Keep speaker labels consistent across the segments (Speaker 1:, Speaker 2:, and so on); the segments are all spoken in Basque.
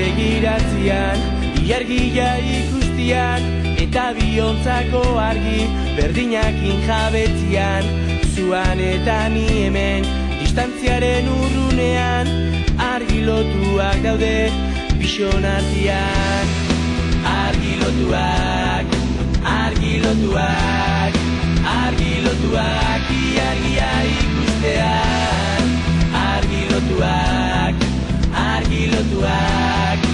Speaker 1: begiratzian, ilargia ikustiak, eta biontzako argi berdinakin jabetzian, zuan eta ni hemen, distantziaren urrunean, argi lotuak daude bixon artean. Argi lotuak, argi lotuak, argi lotuak, ilargia ikustean. Argi lotuak, argi lotuak,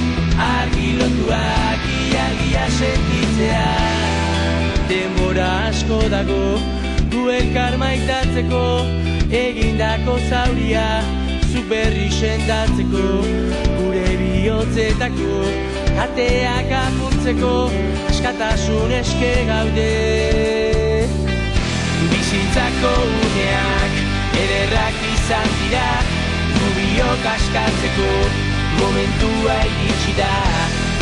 Speaker 1: argi lotuak, ilargia sentitzean. Denbora asko dago, gu elkar maitatzeko, egindako zauria, zuk berri sendatzeko, gure bihotzetako, ateak apurtzeko, askatasun eske gaude. Bizitzako uneak, ederrak izan dira, gu biok askatzeko, momentua iritsi da,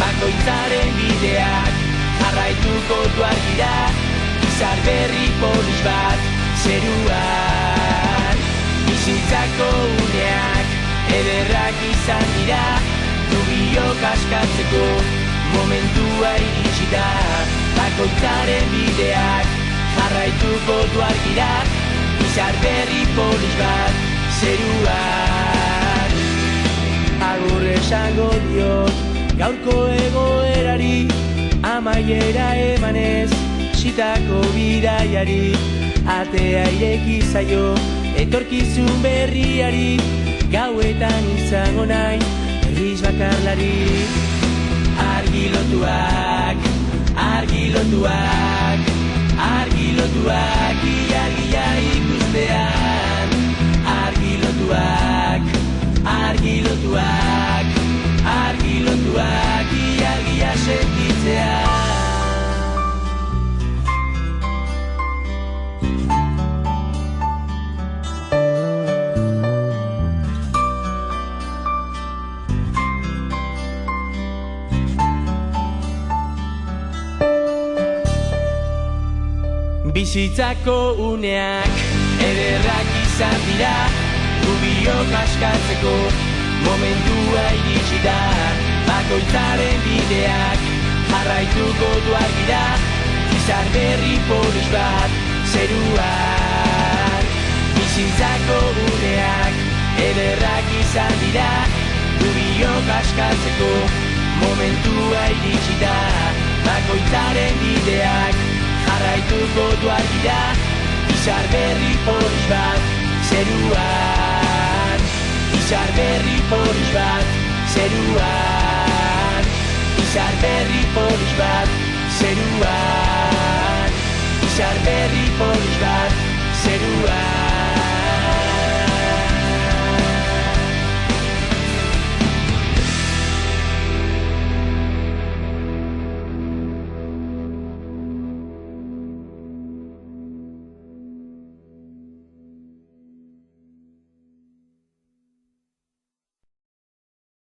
Speaker 1: bakoitzaren bideak, jarraituko du argira, izar berri polis bat, zeruan. Bizitzako uneak, ederrak izan dira, gu biok askatzeko, momentua iritsi da, bakoitzaren bideak, jarraituko du argira, izar berri polis bat, zeruan. Agur esango diot, gaurko egoerari, amaiera emanez, sitako bidaiari, atea ireki zaio, etorkizun berriari, gauetan izango nahi, berriz bakarlari. Argi lotuak, argi lotuak, argi lotuak, ilargia ikustean. Argi lotuak, argi lotuak, argi lotuak, ilargia sentitzean. Bizitzako uneak, ederrak izan dira, gu biok askatzeko, momentua iritsi da, bakoitzaren bideak, jarraituko du argira, izar berri polis bat, zeruan. Bizitzako uneak, ederrak izan dira, gu biok askatzeko, momentua iritsi da, bakoitzaren bideak, jarraituko du argira, izar berri polis bat, zeruan. Izar berri polis bat, zeruan. Izar berri polis bat, zeruan.